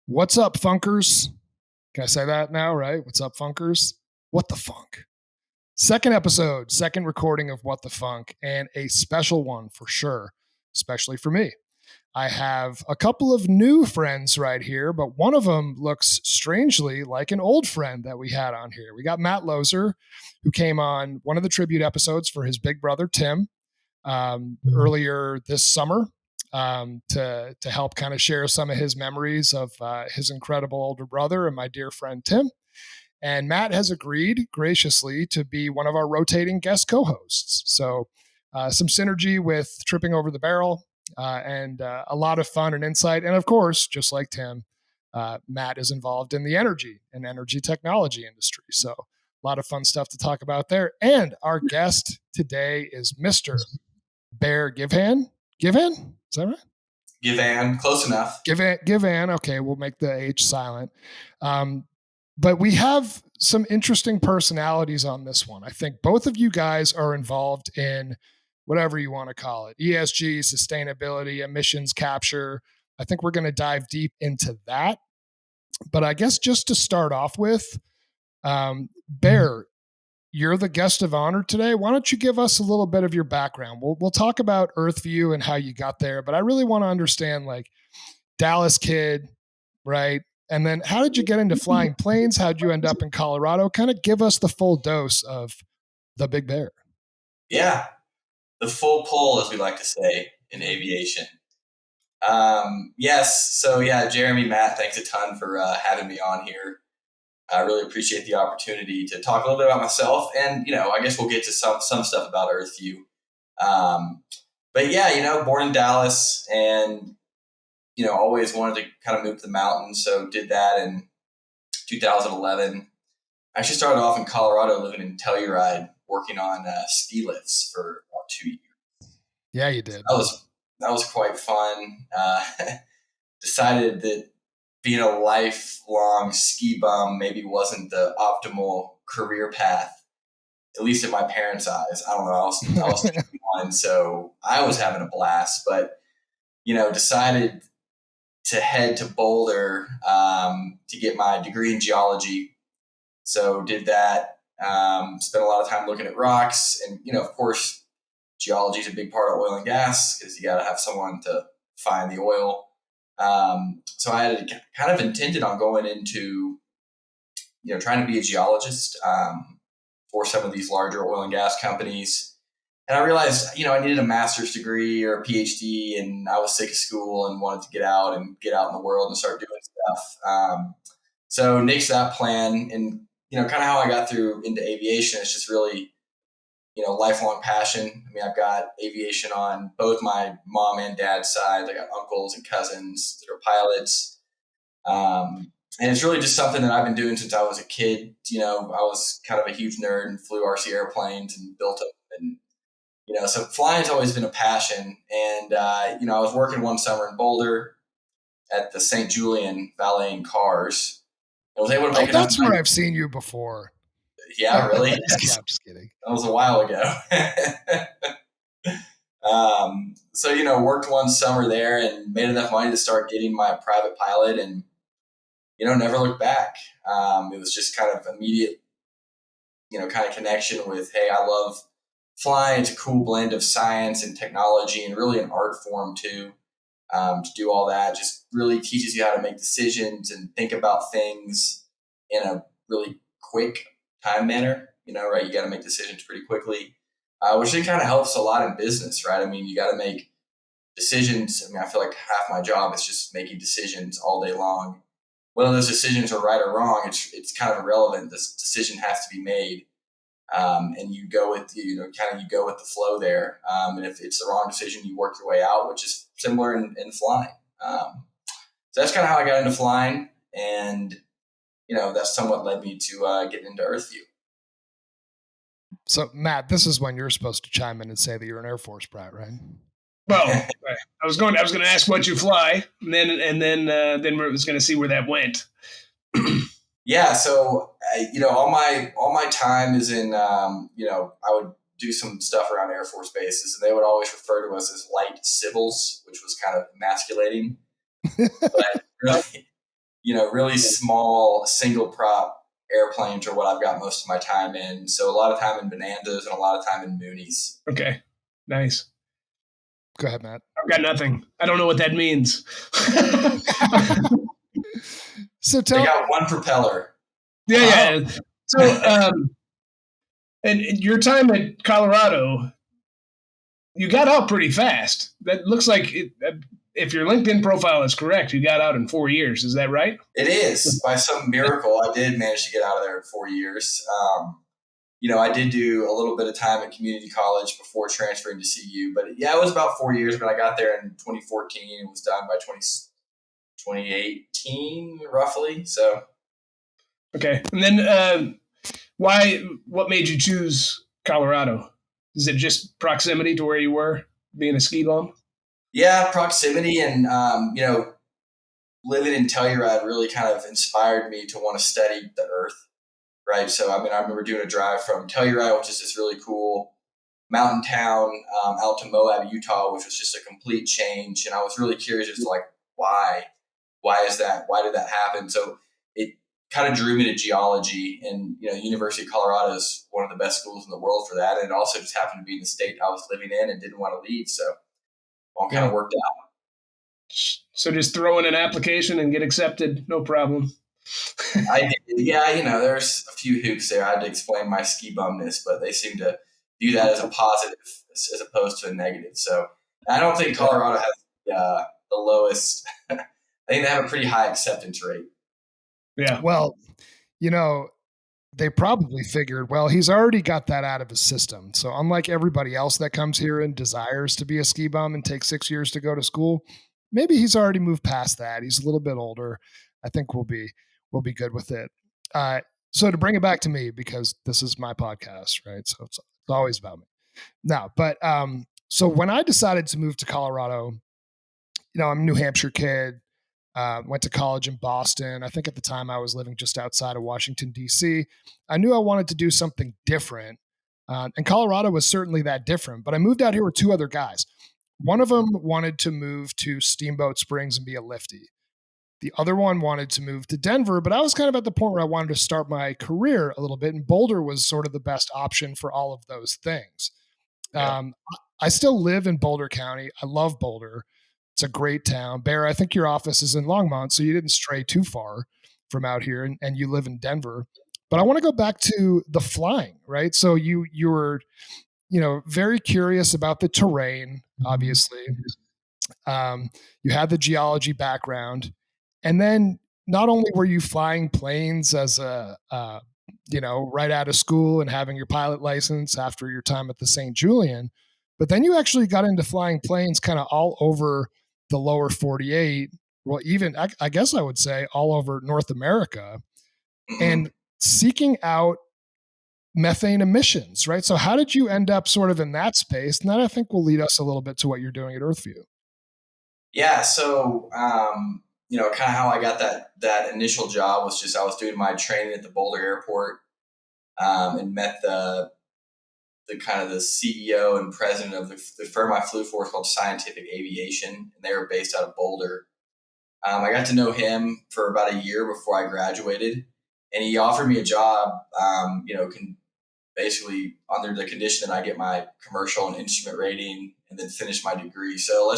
What's up, funkers? Can I say that now, right? What's up, funkers? What the funk? Second episode, second recording of What the Funk, and a special one for sure, especially for me. I have a couple of new friends right here, but one of them looks strangely like an old friend that we had on here. We got Matt Lozer, who came on one of the tribute episodes for his big brother, Tim, earlier this summer to help kind of share some of his memories of his incredible older brother and my dear friend Tim. And Matt has agreed graciously to be one of our rotating guest co-hosts. So some synergy with Tripping Over the Barrel and a lot of fun and insight. And of course, just like Tim, Matt is involved in the energy and energy technology industry. So a lot of fun stuff to talk about there. And our guest today is Mr. Bear Givhan. Givhan? Is that right? Givhan, close enough. Givhan. Okay, we'll make the H silent. But we have some interesting personalities on this one. I think both of you guys are involved in whatever you want to call it, ESG, sustainability, emissions capture. I think we're going to dive deep into that. But I guess just to start off with, Bear, you're the guest of honor today. Why don't you give us a little bit of your background? We'll talk about Earthview and how you got there, but I really want to understand, like, Dallas kid, right? And then how did you get into flying planes? How'd you end up in Colorado? Kind of give us the full dose of the Big Bear. Yeah, the full pull, as we like to say in aviation. Yes, so yeah, Jeremy, Matt, thanks a ton for having me on here. I really appreciate the opportunity to talk a little bit about myself, and I guess we'll get to some stuff about Earthview. But yeah, born in Dallas, and always wanted to kind of move to the mountains, so did that in 2011. I actually started off in Colorado, living in Telluride, working on ski lifts for about 2 years. Yeah, you did. So that was quite fun. Decided that being a lifelong ski bum maybe wasn't the optimal career path, at least in my parents' eyes. I don't know. I was 21, so I was having a blast, but decided to head to Boulder to get my degree in geology. So did that. Spent a lot of time looking at rocks, and of course, geology is a big part of oil and gas because you got to have someone to find the oil. So I had kind of intended on going into, trying to be a geologist for some of these larger oil and gas companies. And I realized, I needed a master's degree or a PhD, and I was sick of school and wanted to get out in the world and start doing stuff. So nixed that plan, and kind of how I got through into aviation is just really, lifelong passion. I mean, I've got aviation on both my mom and dad's side. I got uncles and cousins that are pilots. And it's really just something that I've been doing since I was a kid. I was kind of a huge nerd and flew RC airplanes and built them. And, so flying's always been a passion. And, I was working one summer in Boulder at the St. Julian valeting cars. I was able to make that's where I've seen you before. Yeah, really? I'm just kidding. That was a while ago. So, worked one summer there and made enough money to start getting my private pilot, and, never looked back. It was just kind of immediate, kind of connection with, hey, I love flying. It's a cool blend of science and technology and really an art form too. To do all that just really teaches you how to make decisions and think about things in a really quick time manner, right? You got to make decisions pretty quickly, which then kind of helps a lot in business, right? I mean, you got to make decisions. I mean, I feel like half my job is just making decisions all day long. Whether those decisions are right or wrong, it's kind of irrelevant. This decision has to be made, and you go with you go with the flow there. And if it's the wrong decision, you work your way out, which is similar in flying. So that's kind of how I got into flying, and that somewhat led me to get into Earthview. So, Matt, this is when you're supposed to chime in and say that you're an Air Force brat, right? Well, I was going to ask what you fly, and then we was going to see where that went. Yeah, so all my time is in I would do some stuff around Air Force bases, and they would always refer to us as light civils, which was kind of emasculating. But really, really small single prop airplanes are what I've got most of my time in. So a lot of time in Bonanzas and a lot of time in Moonies. Okay, nice. Go ahead, Matt. I've got nothing. I don't know what that means. So They got one propeller. Yeah. So, and your time at Colorado, you got out pretty fast. That looks like if your LinkedIn profile is correct, you got out in 4 years. Is that right? It is. By some miracle, I did manage to get out of there in 4 years. I did do a little bit of time at community college before transferring to CU, but yeah, it was about 4 years. But I got there in 2014 and was done by 2018, roughly. So, okay. And then what made you choose Colorado? Is it just proximity to where you were, being a ski bum? Yeah, proximity and, living in Telluride really kind of inspired me to want to study the Earth, right? So, I remember doing a drive from Telluride, which is this really cool mountain town, out to Moab, Utah, which was just a complete change. And I was really curious as to why is that? Why did that happen? So it kind of drew me to geology, and, University of Colorado is one of the best schools in the world for that. And it also just happened to be in the state I was living in and didn't want to leave. So all kind of worked out. So just throw in an application and get accepted, no problem. I did. Yeah, there's a few hoops there. I had to explain my ski bumness, but they seem to view that as a positive as opposed to a negative. So I don't think Colorado has the lowest. I think they have a pretty high acceptance rate. Yeah. Well, they probably figured, well, he's already got that out of his system. So unlike everybody else that comes here and desires to be a ski bum and takes 6 years to go to school, maybe he's already moved past that. He's a little bit older. I think we'll be good with it. So to bring it back to me, because this is my podcast, right? So it's always about me. No, but so when I decided to move to Colorado, I'm a New Hampshire kid. Went to college in Boston. I think at the time I was living just outside of Washington, D.C. I knew I wanted to do something different. And Colorado was certainly that different. But I moved out here with two other guys. One of them wanted to move to Steamboat Springs and be a lifty. The other one wanted to move to Denver, but I was kind of at the point where I wanted to start my career a little bit. And Boulder was sort of the best option for all of those things. Yeah. I still live in Boulder County. I love Boulder. It's a great town. Bear, I think your office is in Longmont, so you didn't stray too far from out here, and you live in Denver. But I want to go back to the flying, right? So you were, very curious about the terrain, obviously. You had the geology background, and then not only were you flying planes as right out of school and having your pilot license after your time at the St. Julian, but then you actually got into flying planes kind of all over the lower 48. Well, even I guess I would say all over North America, and seeking out methane emissions, right? So how did you end up sort of in that space? And that I think will lead us a little bit to what you're doing at Earthview. Yeah. So, kind of how I got that initial job was just I was doing my training at the Boulder Airport, and met the kind of the CEO and president of the firm I flew for called Scientific Aviation, and they were based out of Boulder. I got to know him for about a year before I graduated, and he offered me a job, basically under the condition that I get my commercial and instrument rating and then finish my degree. So I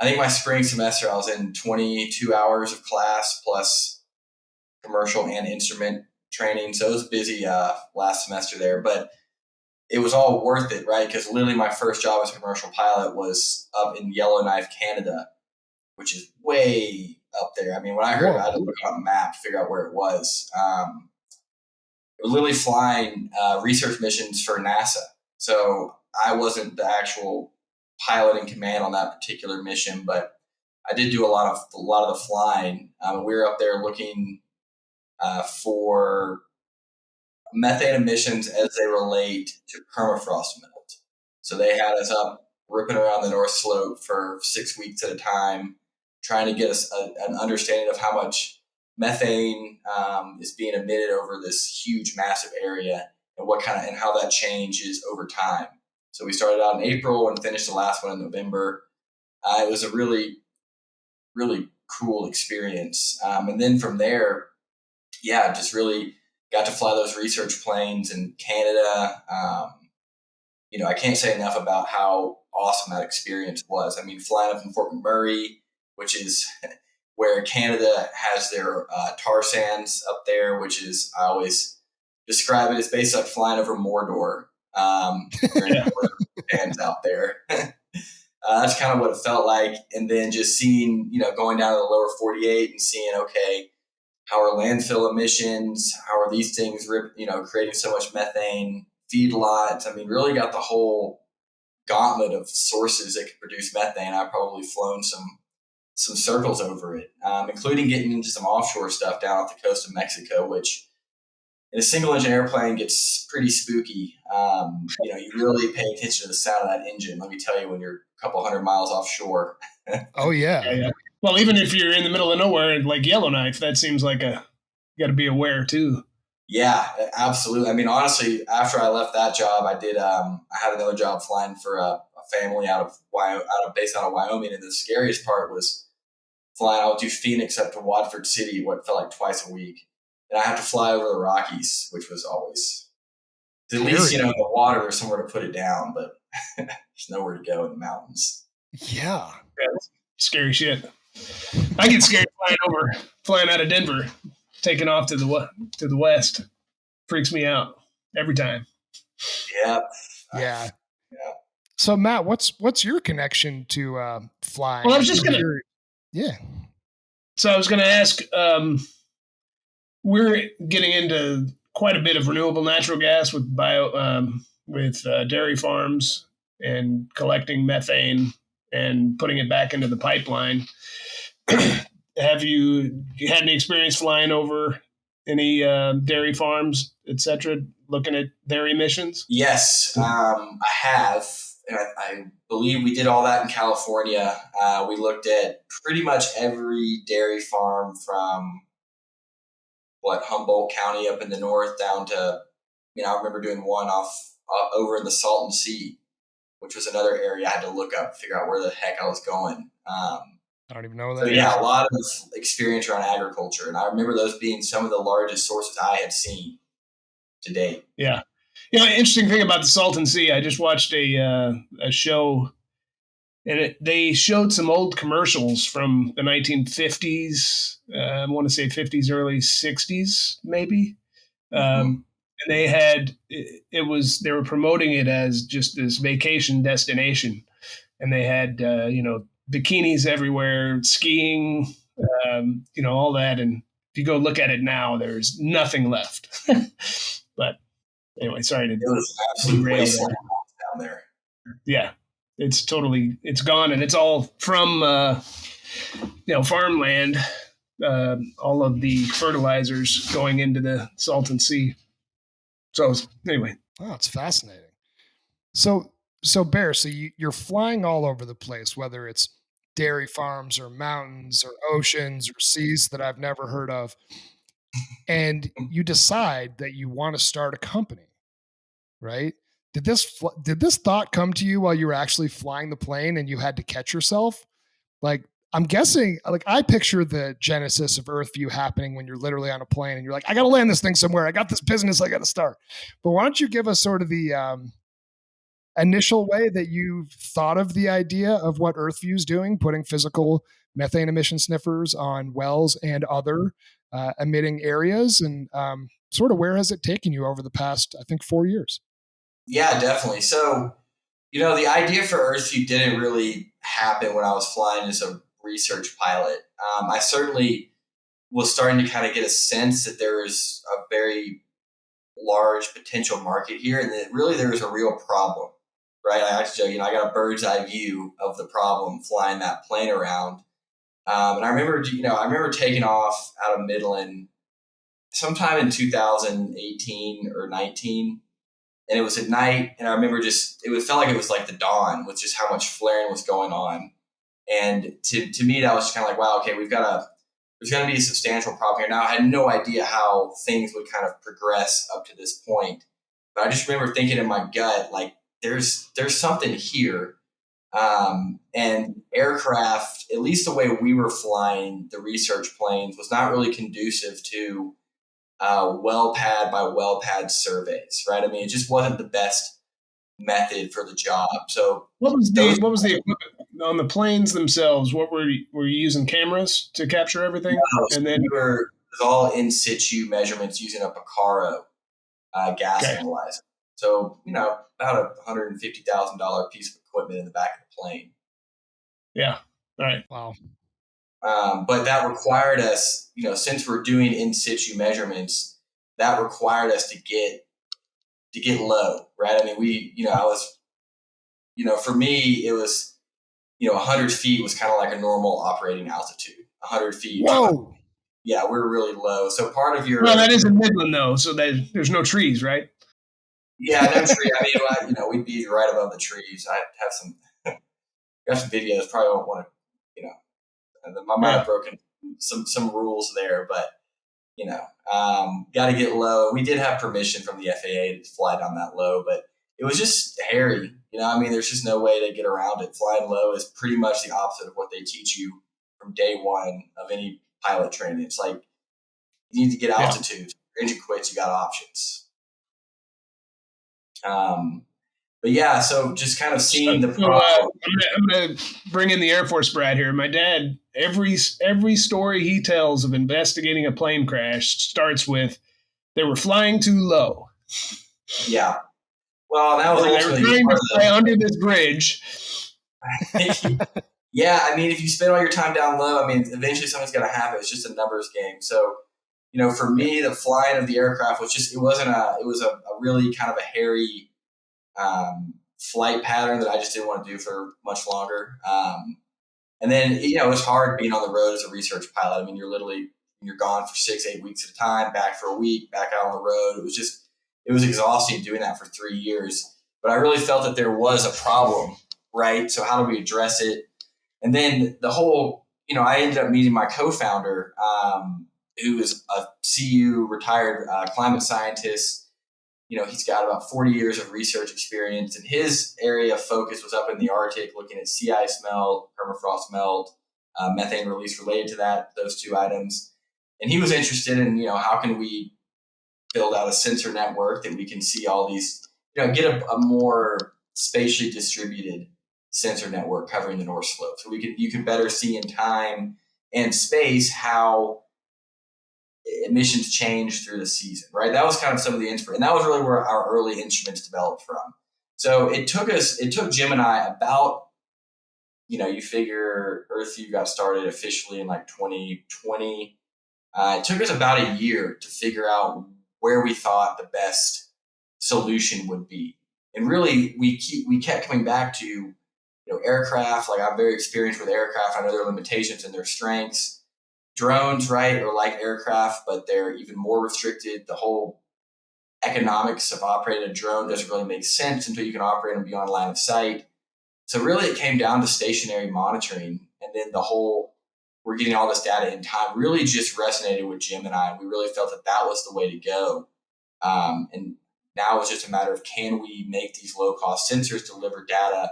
think my spring semester I was in 22 hours of class plus commercial and instrument training. So it was busy last semester there, but it was all worth it, right? Because literally my first job as a commercial pilot was up in Yellowknife, Canada, which is way up there. I mean, when I heard about it, I had to look on a map to figure out where it was. It was literally flying research missions for NASA. So I wasn't the actual pilot in command on that particular mission, but I did do a lot of the flying. We were up there looking for methane emissions as they relate to permafrost melt. So they had us up ripping around the North Slope for 6 weeks at a time, trying to get us an understanding of how much methane is being emitted over this huge, massive area, and how that changes over time. So we started out in April and finished the last one in November. It was a really, really cool experience. And then from there, yeah, just really got to fly those research planes in Canada. I can't say enough about how awesome that experience was. I mean, flying up in Fort McMurray, which is where Canada has their tar sands up there, which is, I always describe it as basically like flying over Mordor. Fans out there. That's kind of what it felt like. And then just seeing, going down to the lower 48 and seeing, okay, how are landfill emissions? How are these things, creating so much methane? Feedlots. I mean, really got the whole gauntlet of sources that could produce methane. I've probably flown some circles over it, including getting into some offshore stuff down off the coast of Mexico, which in a single engine airplane gets pretty spooky. You really pay attention to the sound of that engine. Let me tell you, when you're a couple hundred miles offshore. Oh yeah. Yeah. Well, even if you're in the middle of nowhere, like Yellowknife, that seems like you got to be aware too. Yeah, absolutely. I mean, honestly, after I left that job, I did. I had another job flying for a family based out of Wyoming, and the scariest part was flying. I would do Phoenix up to Watford City, what felt like twice a week, and I had to fly over the Rockies, which was always at least the water or somewhere to put it down, but there's nowhere to go in the mountains. Yeah, scary shit. I get scared flying out of Denver, taking off to the west. Freaks me out every time. Yeah. So Matt, what's your connection to flying? Well, I was just gonna. Yeah. So I was gonna ask. We're getting into quite a bit of renewable natural gas with dairy farms and collecting methane and putting it back into the pipeline. Have you had any experience flying over any dairy farms, etc., looking at their emissions? Yes, I have. And I believe we did all that in California. We looked at pretty much every dairy farm from Humboldt County up in the north down to, I remember doing one over in the Salton Sea, which was another area I had to look up, figure out where the heck I was going. I don't even know that. So yeah, a lot of experience around agriculture. And I remember those being some of the largest sources I had seen to date. Yeah. Interesting thing about the Salton Sea, I just watched a show, and they showed some old commercials from the 1950s. I want to say 50s, early 60s, maybe. And they had they were promoting it as just this vacation destination, and they had bikinis everywhere, skiing, all that. And if you go look at it now, there's nothing left. But anyway, sorry to. It was absolutely wasteland down there. Yeah, it's gone, and it's all from farmland. All of the fertilizers going into the Salton Sea. So anyway, wow, it's fascinating. So Bear, you're flying all over the place, whether it's dairy farms or mountains or oceans or seas that I've never heard of, and you decide that you want to start a company, right? Did this thought come to you while you were actually flying the plane and you had to catch yourself? Like, I'm guessing, I picture the genesis of Earthview happening when you're literally on a plane and you're like, I got to land this thing somewhere. I got this business I got to start. But why don't you give us sort of the initial way that you thought of the idea of what Earthview is doing, putting physical methane emission sniffers on wells and other emitting areas, and sort of where has it taken you over the past, I think, 4 years? Yeah, definitely. So, the idea for Earthview didn't really happen when I was flying as a research pilot. I certainly was starting to kind of get a sense that there was a very large potential market here, and that really there was a real problem, right? I got a bird's eye view of the problem flying that plane around. And I remember taking off out of Midland sometime in 2018 or 19. And it was at night, and I remember it felt like it was like the dawn with just how much flaring was going on. And to me, that was just kind of like, wow, okay, there's going to be a substantial problem here. Now, I had no idea how things would kind of progress up to this point. But I just remember thinking in my gut, like, there's something here. And aircraft, at least the way we were flying the research planes, was not really conducive to well pad by well pad surveys, right? I mean, it just wasn't the best method for the job. So what was the equipment on the planes themselves? What were you using cameras to capture everything? And then it was all in situ measurements using a Picaro gas analyzer. So, about $150,000 piece of equipment in the back of the plane. Yeah. All right. Wow. But that required us, since we're doing in situ measurements, that required us to get low, right? I mean, for me, it was, 100 feet was kind of like a normal operating altitude. 100 feet. Whoa. Yeah, we're really low. So part of your... Well, that is in Midland, though, so there's no trees, right? Yeah, no tree. I mean, we'd be right above the trees. I have some videos. Probably won't want to, I might have broken some rules there, but got to get low. We did have permission from the FAA to fly down that low, but it was just hairy. There's just no way to get around it. Flying low is pretty much the opposite of what they teach you from day one of any pilot training. It's like you need to get altitude. If your engine quits, you got options. But yeah, so just kind of seeing the problem. I'm going to bring in the Air Force Brad here. My dad, every story he tells of investigating a plane crash starts with, they were flying too low. Yeah. Well, that was they were trying to fly under this bridge. Yeah, I mean, if you spend all your time down low, eventually something's going to happen. It's just a numbers game. So, for me, the flying of the aircraft was just, it was a really kind of a hairy flight pattern that I just didn't want to do for much longer. And then, it was hard being on the road as a research pilot. You're gone for 6-8 weeks at a time, back for a week, back out on the road. It was exhausting doing that for 3 years. But I really felt that there was a problem, right? So how do we address it? And then the whole, I ended up meeting my co-founder, who is a CU retired climate scientist. He's got about 40 years of research experience, and his area of focus was up in the Arctic, looking at sea ice melt, permafrost melt, methane release related to those two items. And he was interested in, how can we build out a sensor network that we can see all these, get a more spatially distributed sensor network covering the North Slope. So you could better see in time and space how emissions change through the season, right? That was kind of some of the inspiration. And that was really where our early instruments developed from. So it took Jim and I about, you figure Earthview got started officially in like 2020. It took us about a year to figure out where we thought the best solution would be. And really, we kept coming back to, aircraft. Like, I'm very experienced with aircraft. I know their limitations and their strengths. Drones, right, are like aircraft, but they're even more restricted. The whole economics of operating a drone doesn't really make sense until you can operate them beyond line of sight. So really, it came down to stationary monitoring. And then the whole, we're getting all this data in time, really just resonated with Jim and I. We really felt that that was the way to go. And now it's just a matter of, can we make these low-cost sensors deliver data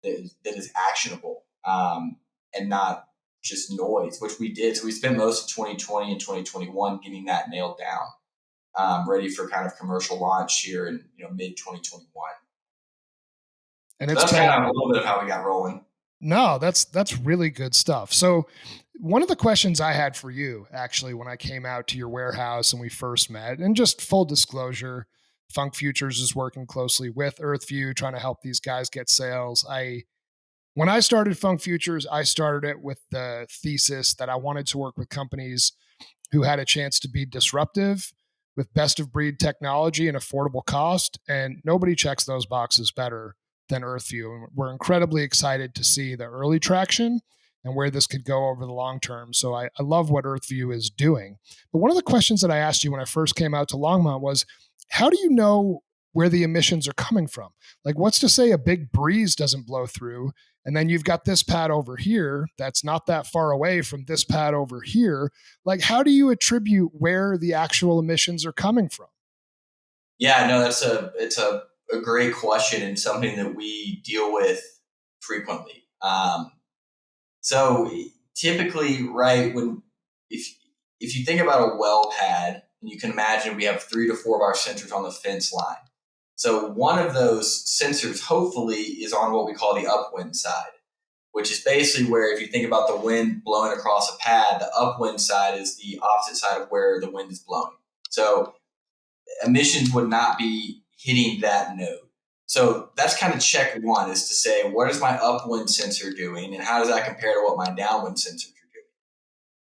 that is actionable and not just noise, which we did. So we spent most of 2020 and 2021 getting that nailed down, ready for kind of commercial launch here in mid 2021. And so that's kind of a little bit of how we got rolling. No, that's really good stuff. So one of the questions I had for you, actually, when I came out to your warehouse and we first met, and just full disclosure, Funk Futures is working closely with Earthview, trying to help these guys get sales. When I started Funk Futures, I started it with the thesis that I wanted to work with companies who had a chance to be disruptive with best of breed technology and affordable cost. And nobody checks those boxes better than Earthview. And we're incredibly excited to see the early traction and where this could go over the long term. So I love what Earthview is doing. But one of the questions that I asked you when I first came out to Longmont was, how do you know where the emissions are coming from? Like, what's to say a big breeze doesn't blow through, and then you've got this pad over here that's not that far away from this pad over here? Like, how do you attribute where the actual emissions are coming from? Yeah, no, it's a great question, and something that we deal with frequently. So typically, right, if you think about a well pad, and you can imagine we have 3 to 4 of our sensors on the fence line. So one of those sensors, hopefully, is on what we call the upwind side, which is basically where, if you think about the wind blowing across a pad, the upwind side is the opposite side of where the wind is blowing. So emissions would not be hitting that node. So that's kind of check one, is to say, what is my upwind sensor doing, and how does that compare to what my downwind sensors are doing?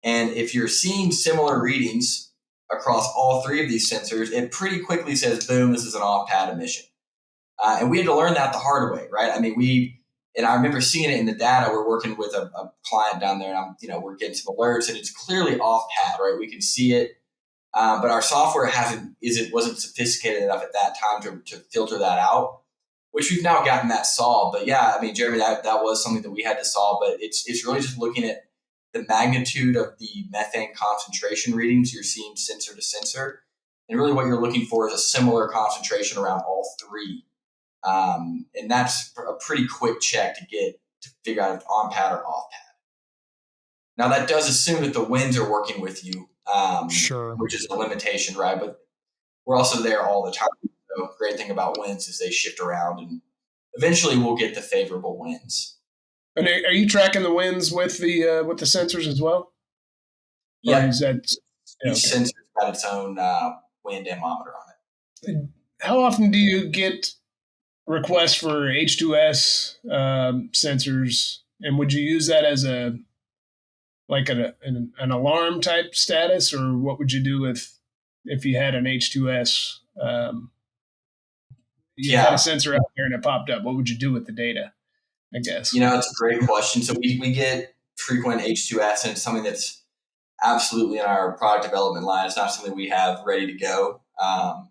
And if you're seeing similar readings across all 3 of these sensors, it pretty quickly says, boom, this is an off-pad emission. And we had to learn that the hard way, right? I mean, and I remember seeing it in the data. We're working with a client down there, and we're getting some alerts, and it's clearly off-pad, right? We can see it. But our software wasn't sophisticated enough at that time to filter that out, which we've now gotten that solved. But yeah, I mean, Jeremy, that was something that we had to solve. But it's really just looking at the magnitude of the methane concentration readings you're seeing sensor to sensor, and really what you're looking for is a similar concentration around all 3. And that's a pretty quick check to figure out if it's on pad or off pad. Now that does assume that the winds are working with you. Sure. Which is a limitation, right? But we're also there all the time. So great thing about winds is they shift around, and eventually we'll get the favorable winds. And are you tracking the winds with the sensors as well? Yeah. Each sensor's got its own wind anemometer on it. How often do you get requests for H2S sensors, and would you use that as an alarm type status, or what would you do if you had an H2S? Had a sensor out there and it popped up. What would you do with the data? I guess. It's a great question. So we get frequent H2S, and it's something that's absolutely in our product development line. It's not something we have ready to go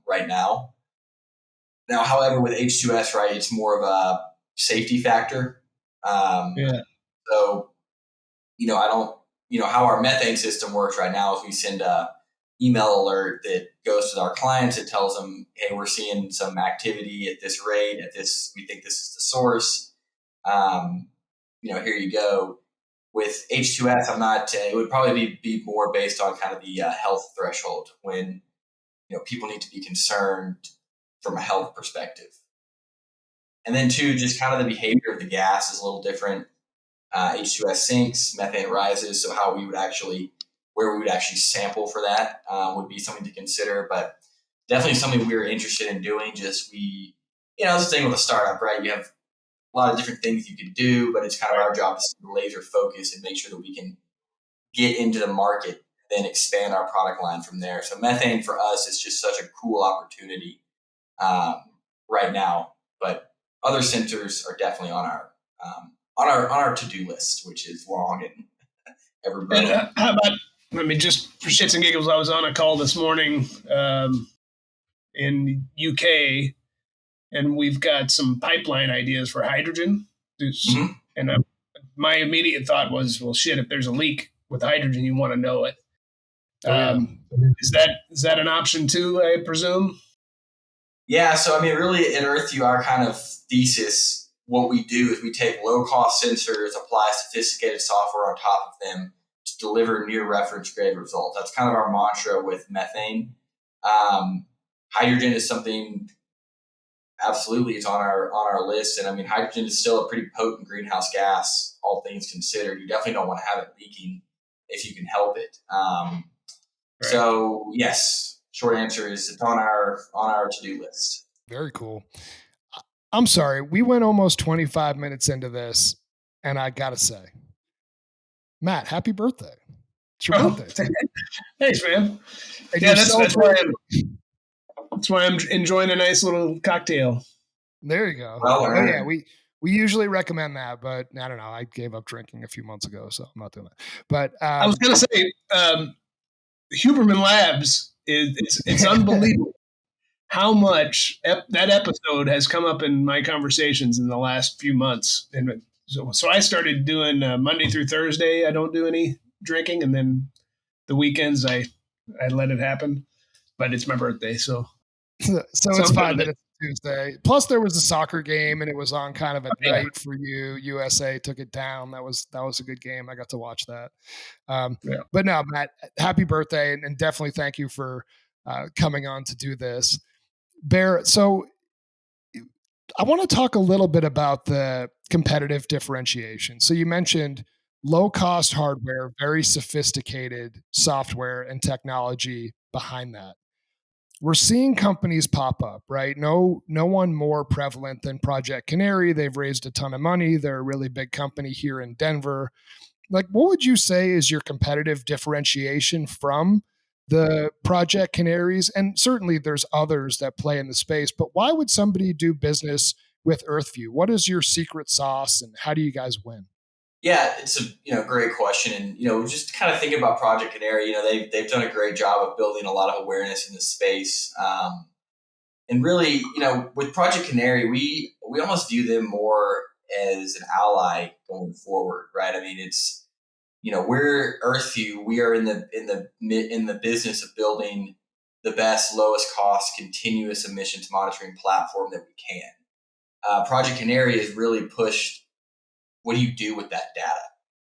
right now. Now, however, with H2S, right, it's more of a safety factor. So, how our methane system works right now is we send a email alert that goes to our clients. It tells them, hey, we're seeing some activity at this rate, we think this is the source. Here you go. With H2S, it would probably be more based on kind of the health threshold, when, people need to be concerned from a health perspective. And then 2, just kind of the behavior of the gas is a little different. H2S sinks, methane rises. So where we would actually sample for that would be something to consider, but definitely something we were interested in doing. It's the thing with a startup, right? You have a lot of different things you can do, but it's kind of our job to laser focus and make sure that we can get into the market, then expand our product line from there. So methane for us is just such a cool opportunity right now, but other sensors are definitely on our to-do list, which is long and everybody. And how about, just for shits and giggles, I was on a call this morning in UK, and we've got some pipeline ideas for hydrogen. Mm-hmm. And my immediate thought was, well, shit, if there's a leak with hydrogen, you want to know it. Is that an option too, I presume? Yeah. So, really at Earthview, our kind of thesis, what we do is we take low-cost sensors, apply sophisticated software on top of them to deliver near reference grade results. That's kind of our mantra with methane. Hydrogen is something, absolutely, it's on our list. And hydrogen is still a pretty potent greenhouse gas, all things considered. You definitely don't want to have it leaking if you can help it. Right. So yes, short answer is it's on our to-do list. Very cool. I'm sorry, we went almost 25 minutes into this, and I gotta say, Matt, happy birthday! It's your birthday. Thanks, man. And that's why I'm enjoying a nice little cocktail. There you go. Yeah, we usually recommend that, but I don't know. I gave up drinking a few months ago, so I'm not doing that. But I was going to say, Huberman Labs it's unbelievable how much that episode has come up in my conversations in the last few months. And so I started doing Monday through Thursday. I don't do any drinking, and then the weekends I let it happen. But it's my birthday, so it's fine that it's Tuesday. Plus, there was a soccer game, and it was on kind of at Yeah. night for you. USA took it down. That was a good game. I got to watch that. Yeah. But no, Matt, happy birthday, and definitely thank you for coming on to do this. Bear, so I want to talk a little bit about the competitive differentiation. So you mentioned low cost hardware, very sophisticated software and technology behind that. We're seeing companies pop up, right? No one more prevalent than Project Canary. They've raised a ton of money. They're a really big company here in Denver. Like, what would you say is your competitive differentiation from the Project Canaries? And certainly there's others that play in the space, but why would somebody do business with Earthview? What is your secret sauce and how do you guys win? Yeah, it's a great question, and just kind of thinking about Project Canary. They've done a great job of building a lot of awareness in the space, and really, with Project Canary, we almost view them more as an ally going forward, right? I mean, it's we're Earthview. We are in the business of building the best, lowest cost, continuous emissions monitoring platform that we can. Project Canary has really pushed. What do you do with that data,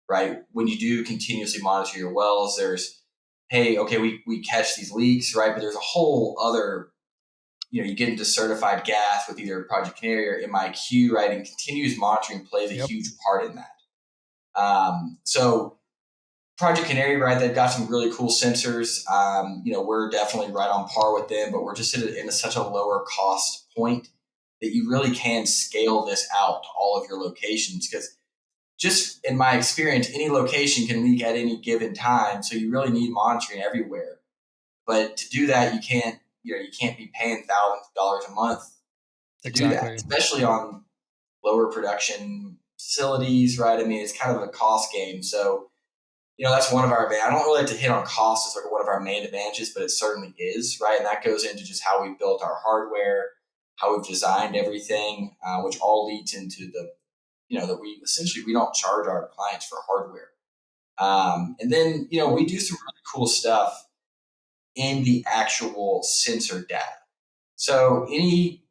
right? When you do continuously monitor your wells, there's, hey, okay, we catch these leaks, right? But there's a whole other, you get into certified gas with either Project Canary or MIQ, right? And continuous monitoring plays a huge part in that. So Project Canary, right? They've got some really cool sensors. We're definitely right on par with them, but we're just in such a lower cost point that you really can scale this out to all of your locations. Because just in my experience, any location can leak at any given time. So you really need monitoring everywhere. But to do that, you can't be paying thousands of dollars a month to do that, especially on lower production facilities, right? I mean, it's kind of a cost game. So that's one of our advantages. I don't really like to hit on cost as like one of our main advantages, but it certainly is, right? And that goes into just how we built our hardware, how we've designed everything, which all leads into the, that we don't charge our clients for hardware. And then, we do some really cool stuff in the actual sensor data. So any,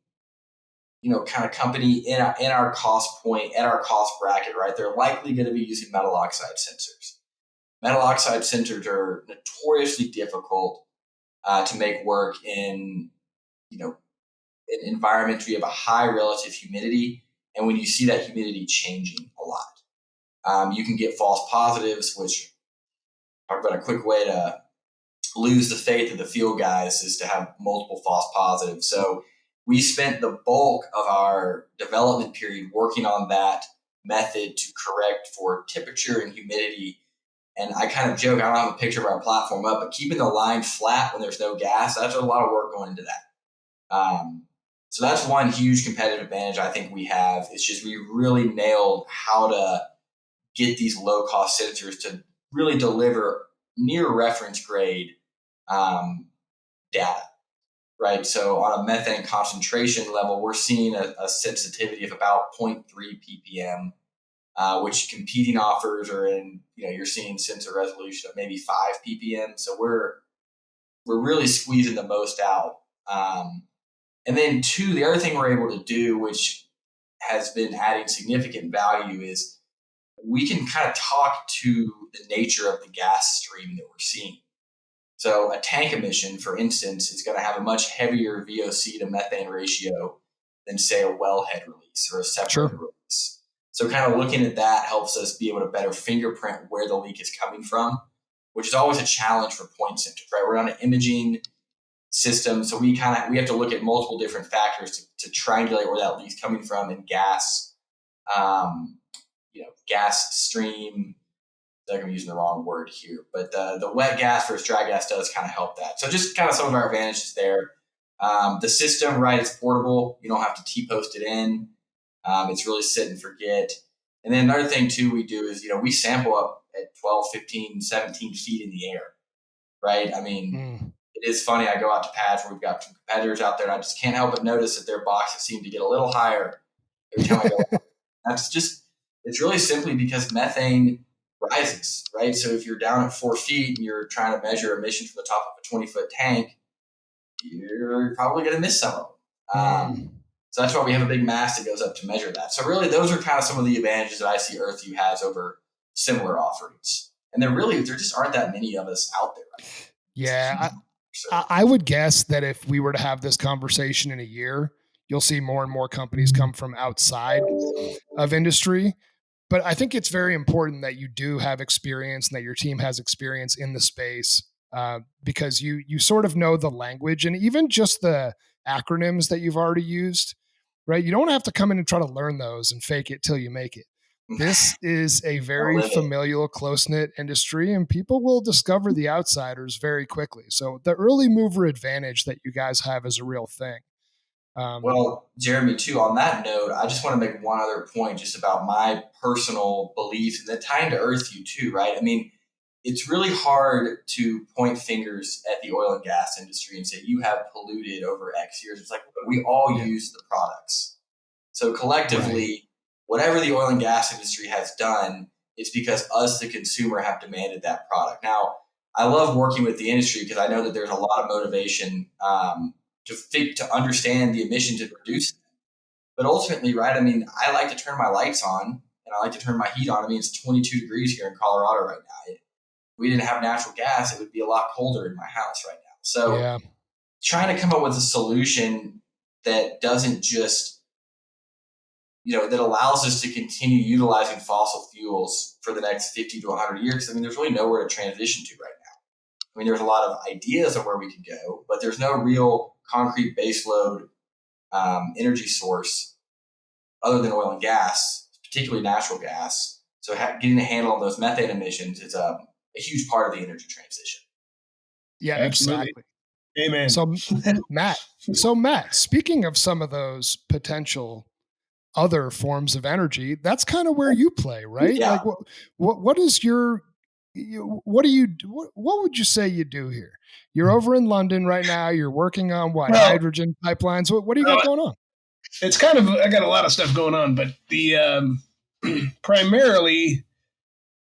kind of company in our cost point, at our cost bracket, right, they're likely going to be using metal oxide sensors. Metal oxide sensors are notoriously difficult to make work in, in environments where you have a high relative humidity, and when you see that humidity changing a lot, you can get false positives. Which, talk about a quick way to lose the faith of the field guys is to have multiple false positives. So we spent the bulk of our development period working on that method to correct for temperature and humidity. And I kind of joke, I don't have a picture of our platform up, but keeping the line flat when there's no gas, that's a lot of work going into that. So that's one huge competitive advantage I think we have. It's just we really nailed how to get these low-cost sensors to really deliver near reference grade data, right? So on a methane concentration level, we're seeing a sensitivity of about 0.3 ppm. Which competing offers are in, you're seeing sensor resolution of maybe 5 ppm. So we're really squeezing the most out. And then two, the other thing we're able to do, which has been adding significant value, is we can kind of talk to the nature of the gas stream that we're seeing. So a tank emission, for instance, is going to have a much heavier VOC to methane ratio than, say, a wellhead release or a separator release. So kind of looking at that helps us be able to better fingerprint where the leak is coming from, which is always a challenge for point sensors, right? We're on an imaging system, so we have to look at multiple different factors to triangulate where that leak's coming from, and gas, gas stream. I think I'm using the wrong word here, but the wet gas versus dry gas does kind of help that. So just kind of some of our advantages there. The system, right, it's portable. You don't have to T-post it in. It's really sit and forget. And then another thing too we do is, we sample up at 12, 15, 17 feet in the air, right? I mean, It is funny. I go out to pads where we've got some competitors out there, and I just can't help but notice that their boxes seem to get a little higher every time I go. It's really simply because methane rises, right? So if you're down at 4 feet and you're trying to measure emissions from the top of a 20-foot tank, you're probably going to miss some of them. So that's why we have a big mast that goes up to measure that. So really, those are kind of some of the advantages that I see Earthview has over similar offerings. And there just aren't that many of us out there right now. Yeah. I would guess that if we were to have this conversation in a year, you'll see more and more companies come from outside of industry. But I think it's very important that you do have experience and that your team has experience in the space, because you sort of know the language and even just the acronyms that you've already used, right? You don't have to come in and try to learn those and fake it till you make it. This is a very familial, close-knit industry, and people will discover the outsiders very quickly. So the early mover advantage that you guys have is a real thing. Well, Jeremy, too, on that note, I just want to make one other point just about my personal beliefs and then tying to Earthview too, right? I mean, it's really hard to point fingers at the oil and gas industry and say you have polluted over X years. It's like we all use the products. So collectively, whatever the oil and gas industry has done, it's because us, the consumer, have demanded that product. Now, I love working with the industry because I know that there's a lot of motivation to understand the emissions and reduce them. But ultimately, right, I mean, I like to turn my lights on and I like to turn my heat on. I mean, it's 22 degrees here in Colorado right now. If we didn't have natural gas, it would be a lot colder in my house right now. So trying to come up with a solution that doesn't just, that allows us to continue utilizing fossil fuels for the next 50 to 100 years. I mean, there's really nowhere to transition to right now. I mean, there's a lot of ideas of where we could go, but there's no real concrete baseload energy source other than oil and gas, particularly natural gas. So getting a handle on those methane emissions is a huge part of the energy transition. Yeah, absolutely. Exactly. Amen. So Matt, speaking of some of those potential other forms of energy, that's kind of where you play, right? Yeah. Like what is your what would you say you do here? You're over in London right now. You're working on hydrogen pipelines. What do you got going on? It's kind of, I got a lot of stuff going on, but the primarily,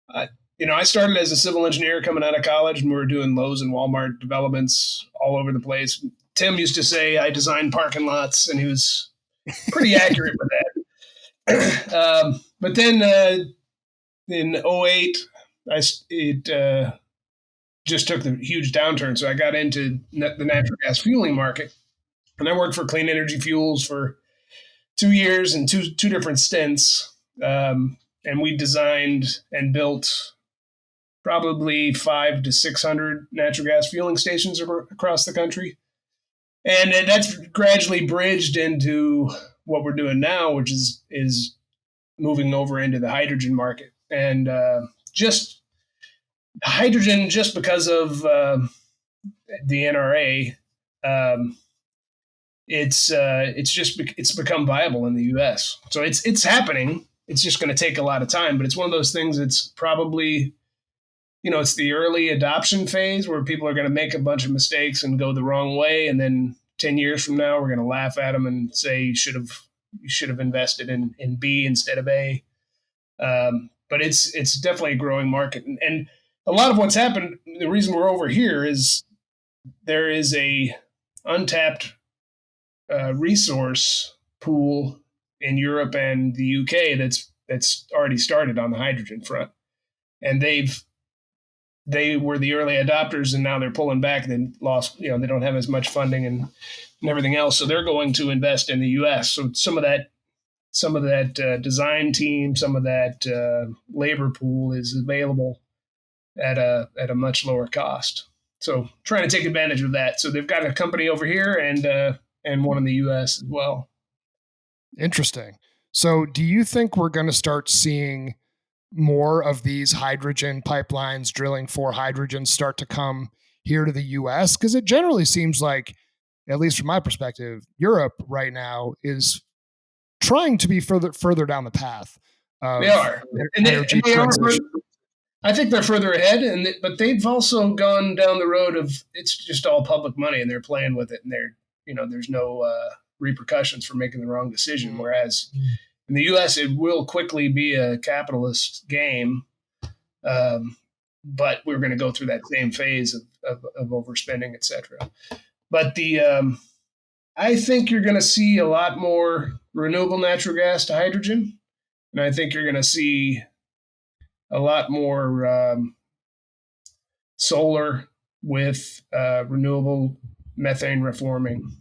I started as a civil engineer coming out of college, and we were doing Lowe's and Walmart developments all over the place. Tim used to say I designed parking lots, and he was pretty accurate with that. But then in 08, it just took the huge downturn. So I got into the natural gas fueling market, and I worked for Clean Energy Fuels for 2 years and two different stints. And we designed and built probably 500 to 600 natural gas fueling stations across the country. And that's gradually bridged into what we're doing now, which is moving over into the hydrogen market. And just hydrogen, just because of the NRA, it's become viable in the U.S. So it's happening. It's just going to take a lot of time, but it's one of those things that's probably, it's the early adoption phase where people are going to make a bunch of mistakes and go the wrong way, and then 10 years from now we're going to laugh at them and say you should have invested in B instead of A. But it's definitely a growing market, and a lot of what's happened. The reason we're over here is there is a untapped resource pool in Europe and the UK that's already started on the hydrogen front, and they were the early adopters, and now they're pulling back. They lost, they don't have as much funding and everything else, so they're going to invest in the U.S. So some of that design team, some of that labor pool is available at a much lower cost. So trying to take advantage of that. So they've got a company over here and one in the U.S. as well. Interesting. So do you think we're going to start seeing more of these hydrogen pipelines drilling for hydrogen start to come here to the U.S.? Because it generally seems like, at least from my perspective, Europe right now is trying to be further down the path. They are. And they are. I think they're further ahead, but they've also gone down the road of it's just all public money, and they're playing with it, and there's no repercussions for making the wrong decision. Whereas in the U.S., it will quickly be a capitalist game, but we're going to go through that same phase of overspending, et cetera. But I think you're going to see a lot more renewable natural gas to hydrogen, and I think you're going to see a lot more solar with renewable methane reforming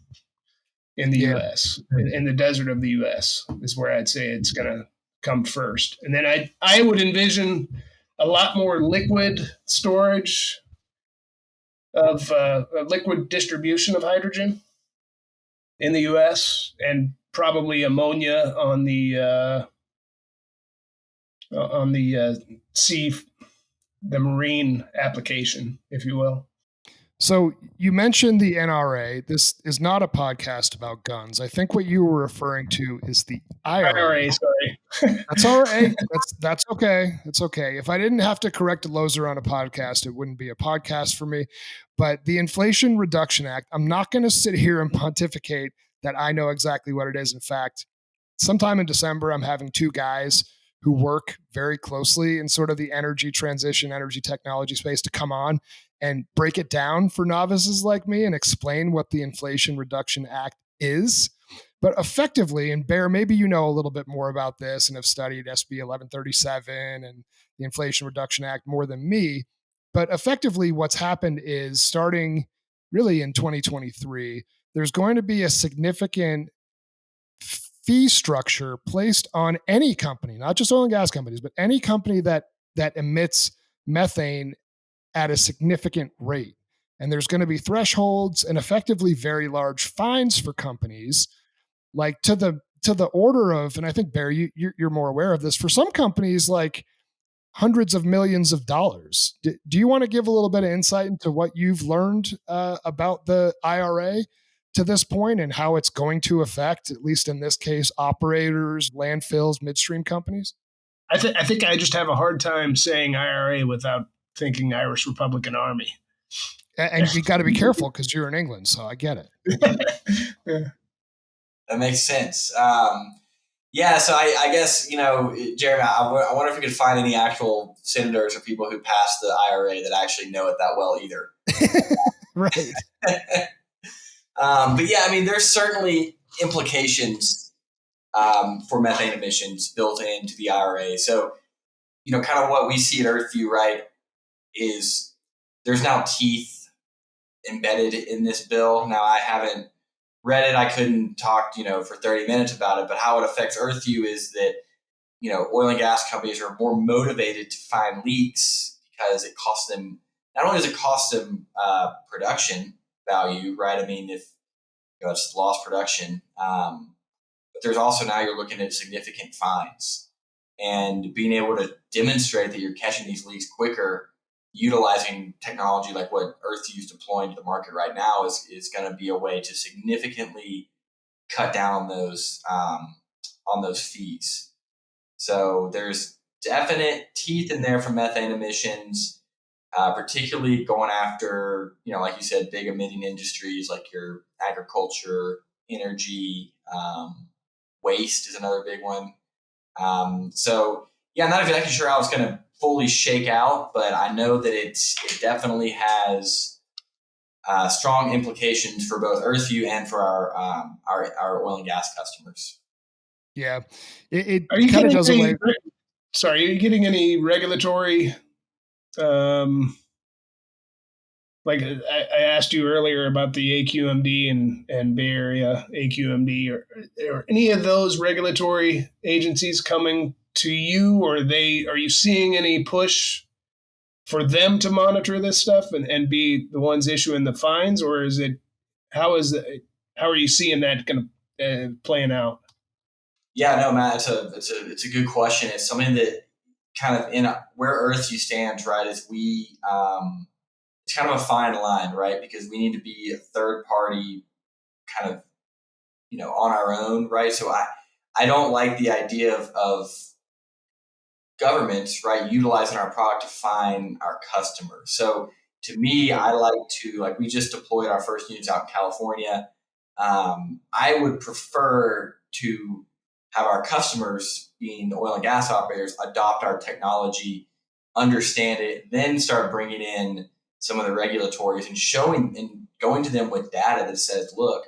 in the Yeah. U.S. In the desert of the U.S. is where I'd say it's going to come first, and then I would envision a lot more liquid storage of liquid distribution of hydrogen in the U.S. and probably ammonia on the sea, the marine application, if you will. So you mentioned the NRA. This is not a podcast about guns. I think what you were referring to is the IRA. Sorry. That's all right. That's okay. It's okay. If I didn't have to correct a loser on a podcast, it wouldn't be a podcast for me. But the Inflation Reduction Act, I'm not going to sit here and pontificate that I know exactly what it is. In fact, sometime in December, I'm having two guys who work very closely in sort of the energy transition, energy technology space to come on and break it down for novices like me and explain what the Inflation Reduction Act is. But effectively, and Bear, maybe you know a little bit more about this and have studied SB 1137 and the Inflation Reduction Act more than me. But effectively, what's happened is starting really in 2023, there's going to be a significant fee structure placed on any company, not just oil and gas companies, but any company that emits methane at a significant rate. And there's going to be thresholds and effectively very large fines for companies, like to the order of, and I think Bear, you're more aware of this, for some companies like hundreds of millions of dollars. Do you want to give a little bit of insight into what you've learned about the IRA to this point and how it's going to affect, at least in this case, operators, landfills, midstream companies? I think I just have a hard time saying IRA without thinking Irish Republican Army. And you got to be careful because you're in England, so I get it. Yeah. That makes sense. Yeah, so I guess, Jeremy, I wonder if we could find any actual senators or people who passed the IRA that actually know it that well either. Right. But yeah, I mean, there's certainly implications for methane emissions built into the IRA. So, kind of what we see at Earthview, right, is there's now teeth embedded in this bill. Now, I haven't read it. I couldn't talk, for 30 minutes about it. But how it affects Earthview is that, oil and gas companies are more motivated to find leaks because it costs them, not only does it cost them production value, right? I mean, if it's lost production, but there's also now you're looking at significant fines and being able to demonstrate that you're catching these leaks quicker, utilizing technology like what Earthview is deploying to the market right now is going to be a way to significantly cut down on those fees. So there's definite teeth in there for methane emissions, particularly going after, like you said, big emitting industries like your agriculture, energy, waste is another big one. So yeah, I'm not exactly sure how it's going to fully shake out, but I know that it definitely has strong implications for both Earthview and for our oil and gas customers. Yeah, it kind of does away. Sorry, are you getting any regulatory? Like I asked you earlier about the AQMD and Bay Area AQMD, or any of those regulatory agencies coming to you, or are you seeing any push for them to monitor this stuff and be the ones issuing the fines, or is it how are you seeing that kind of playing out? Yeah, no, Matt, it's a good question. It's something that kind of in where Earthview stands, right? Is we it's kind of a fine line, right? Because we need to be a third party kind of, on our own, right? So I don't like the idea of governments, right, utilizing our product to find our customers. So to me, I like we just deployed our first units out in California. I would prefer to have our customers, being the oil and gas operators, adopt our technology, understand it, then start bringing in some of the regulatories and showing and going to them with data that says, look,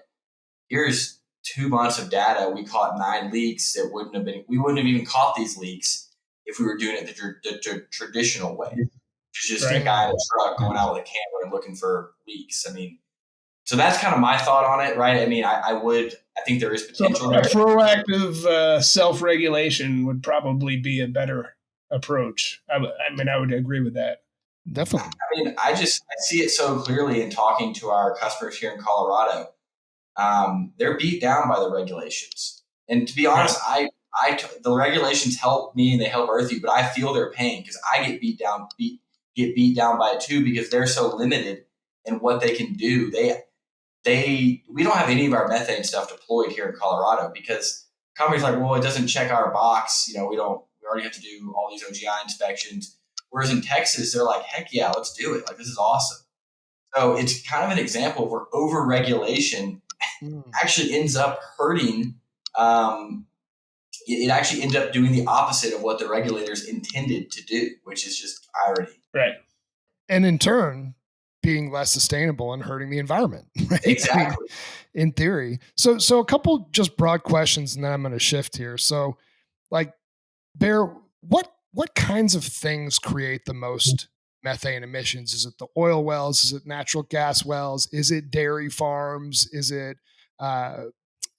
here's 2 months of data. We caught 9 leaks. We wouldn't have even caught these leaks if we were doing it the traditional way. Just a guy in a truck going out with a camera and looking for leaks. I mean, so that's kind of my thought on it, right? I mean, I think there is potential there. Proactive self-regulation would probably be a better approach. I would agree with that. Definitely. I mean, I see it so clearly in talking to our customers here in Colorado. They're beat down by the regulations. And to be honest, the regulations help me and they help Earthview, but I feel their pain because I get beat down by it too, because they're so limited in what they can do. We don't have any of our methane stuff deployed here in Colorado because companies like, well, it doesn't check our box. We already have to do all these OGI inspections. Whereas in Texas, they're like, heck yeah, let's do it. Like, this is awesome. So it's kind of an example of where over-regulation actually ends up hurting. It actually ends up doing the opposite of what the regulators intended to do, which is just irony. Right. And in turn, being less sustainable and hurting the environment. Right? Exactly. I mean, in theory. So a couple just broad questions, and then I'm going to shift here. So, like, Bear, what kinds of things create the most methane emissions? Is it the oil wells? Is it natural gas wells? Is it dairy farms? Is it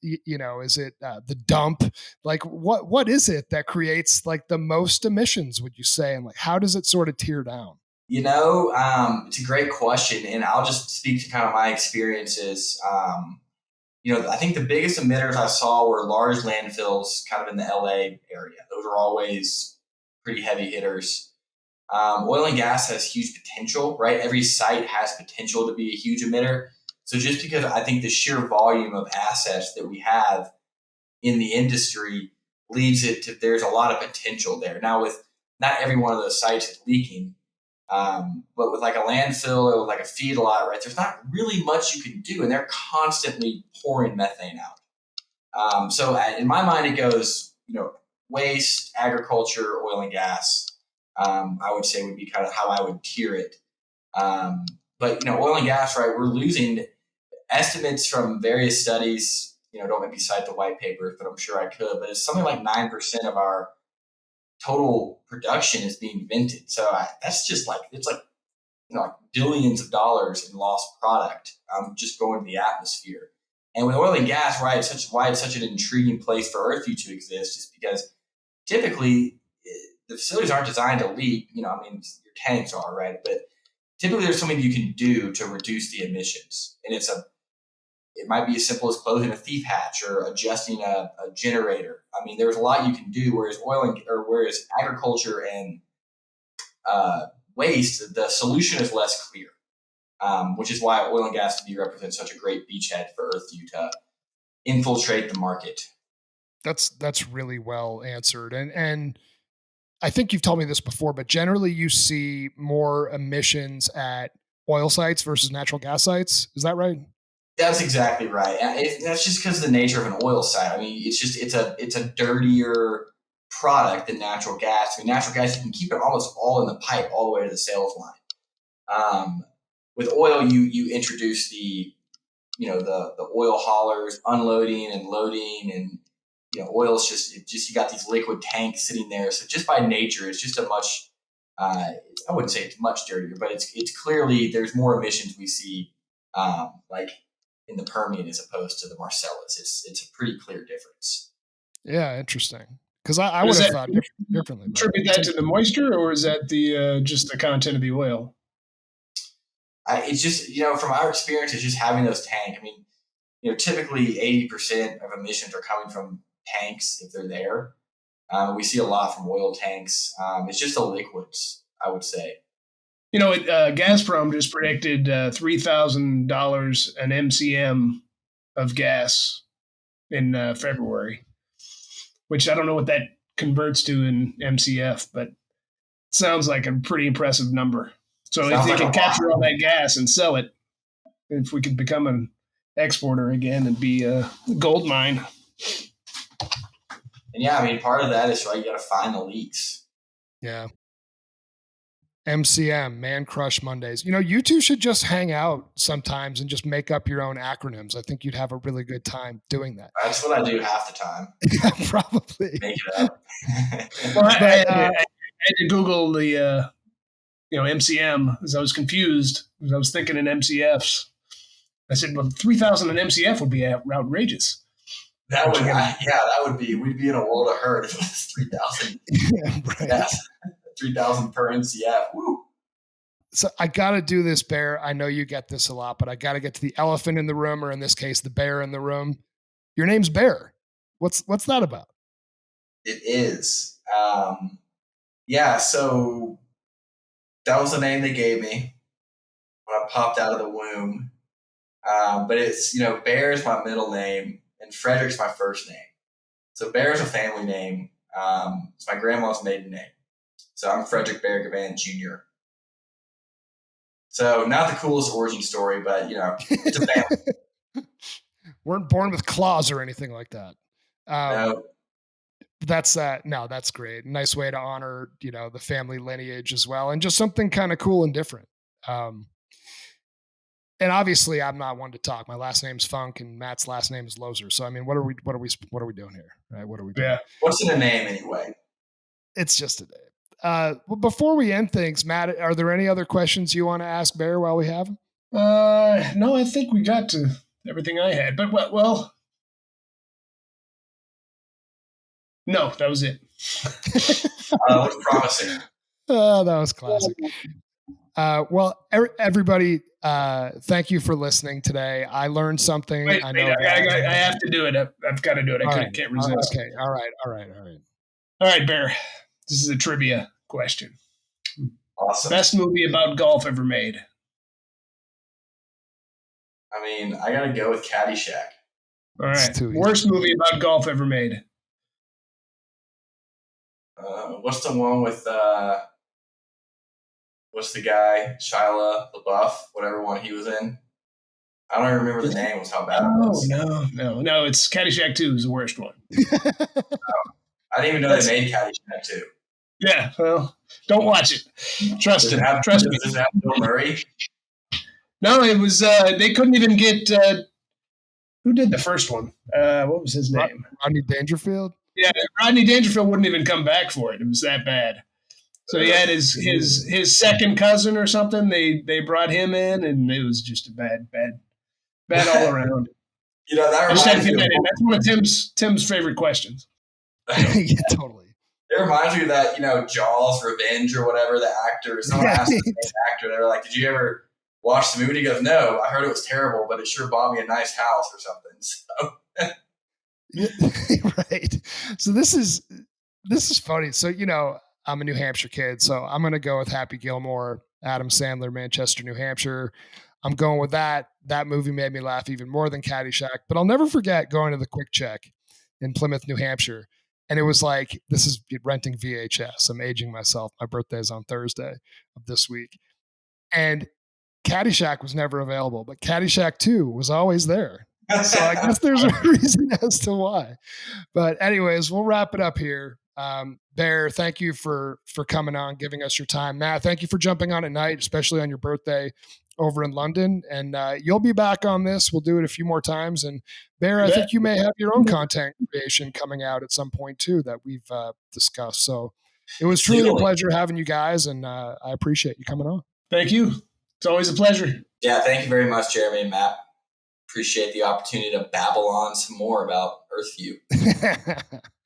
is it the dump? Like, what is it that creates like the most emissions, would you say? And like, how does it sort of tear down? It's a great question, and I'll just speak to kind of my experiences. I think the biggest emitters I saw were large landfills kind of in the LA area. Those are always pretty heavy hitters. Oil and gas has huge potential, right? Every site has potential to be a huge emitter. So just because I think the sheer volume of assets that we have in the industry leads it to, there's a lot of potential there. Now, with not every one of those sites is leaking, but with like a landfill or with like a feedlot, right, there's not really much you can do, and they're constantly pouring methane out. So in my mind, it goes, waste, agriculture, oil and gas. I would say would be kind of how I would tier it. But oil and gas, right, we're losing estimates from various studies. Don't make me cite the white papers, but I'm sure I could. But it's something like 9% of our total production is being vented. So that's just like, it's like, like billions of dollars in lost product just going to the atmosphere. And with oil and gas, right, why it's such an intriguing place for Earthview to exist is because typically the facilities aren't designed to leak. Your tanks are, right? But typically there's something you can do to reduce the emissions. And it might be as simple as closing a thief hatch or adjusting a generator. There's a lot you can do, whereas agriculture and waste, the solution is less clear, which is why oil and gas to me represents such a great beachhead for Earthview to infiltrate the market. That's really well answered. And I think you've told me this before, but generally you see more emissions at oil sites versus natural gas sites. Is that right? That's exactly right. That's just because of the nature of an oil site. It's a dirtier product than natural gas. Natural gas, you can keep it almost all in the pipe all the way to the sales line. With oil, you introduce the oil haulers unloading and loading, and oil's just you got these liquid tanks sitting there. So just by nature, it's just a much I wouldn't say it's much dirtier, but it's clearly there's more emissions we see like in the Permian as opposed to the Marcellus. It's a pretty clear difference. Yeah, interesting. Because I would have thought differently. Attribute that to the moisture, or is that the just the content of the oil? It's just from our experience, it's just having those tanks. Typically 80% of emissions are coming from tanks if they're there. We see a lot from oil tanks. It's just the liquids, I would say. Gazprom just predicted $3,000 an MCM of gas in February, which I don't know what that converts to in MCF, but it sounds like a pretty impressive number. So if they can capture all that gas and sell it, if we could become an exporter again and be a gold mine. And part of that is, right, you got to find the leaks. Yeah. MCM, Man Crush Mondays. You two should just hang out sometimes and just make up your own acronyms. I think you'd have a really good time doing that. That's what I do half the time. Yeah, probably. Make it up. Well, I had to Google the MCM because I was confused because I was thinking in MCFs. I said, well, 3,000 in MCF would be outrageous. That would be. We'd be in a world of hurt if it was 3,000. Yeah, right. Yeah, 3,000 per NCF. Woo. So I got to do this, Bear. I know you get this a lot, but I got to get to the elephant in the room, or in this case, the bear in the room. Your name's Bear. What's that about? It is. So that was the name they gave me when I popped out of the womb. But it's, Bear is my middle name and Frederick's my first name. So Bear is a family name. It's my grandma's maiden name. So I'm Frederick Bear Givhan Jr. So not the coolest origin story, but, it's a family. Weren't born with claws or anything like that. No. That's great. Nice way to honor, the family lineage as well. And just something kind of cool and different. And obviously I'm not one to talk. My last name's Funk and Matt's last name is Loser. So, I mean, what are we doing here? Right. What are we doing? Yeah. What's in a name anyway? It's just a name. Well, before we end things, Matt, are there any other questions you want to ask Bear while we have him? No, I think we got to everything I had, but well, no, that was it. That was promising. That was classic. Well, everybody, thank you for listering today. I learned something. I have to do it. I've got to do it. I can't resist. Okay. All right. All right, Bear. This is a trivia question. Awesome. Best movie about golf ever made? I mean, I got to go with Caddyshack. All right. Worst movie about golf ever made? What's the one with, what's the guy? Shia LaBeouf, whatever one he was in. I don't even remember the name. Was how bad it was. No. It's Caddyshack 2 is the worst one. I didn't even know they made Caddyshack 2. Yeah, well, don't watch it. Trust me. Does it have Bill Murray? No, it was. They couldn't even get. Who did the first one? What was his name? Rodney Dangerfield. Yeah, Rodney Dangerfield wouldn't even come back for it. It was that bad. So he had his second cousin or something. They brought him in, and it was just a bad all around. That reminds me. That's one of Tim's favorite questions. Yeah, totally. It reminds me of that, Jaws Revenge or whatever, the actor. Someone asked the main actor, they were like, did you ever watch the movie? And he goes, no, I heard it was terrible, but it sure bought me a nice house or something. So. Right. So this is funny. So, I'm a New Hampshire kid, so I'm going to go with Happy Gilmore, Adam Sandler, Manchester, New Hampshire. I'm going with that. That movie made me laugh even more than Caddyshack, but I'll never forget going to the Quick Check in Plymouth, New Hampshire. And it was like, this is renting VHS. I'm aging myself. My birthday is on Thursday of this week. And Caddyshack was never available, but Caddyshack 2 was always there. So I guess there's a reason as to why. But anyways, we'll wrap it up here. Bear, thank you for coming on, giving us your time. Matt, thank you for jumping on at night, especially on your birthday over in London. And you'll be back on this. We'll do it a few more times. And Bear, I think you may have your own content creation coming out at some point too that we've discussed. So it was truly a pleasure having you guys, and I appreciate you coming on. Thank you. It's always a pleasure. Yeah, thank you very much, Jeremy and Matt. Appreciate the opportunity to babble on some more about Earthview.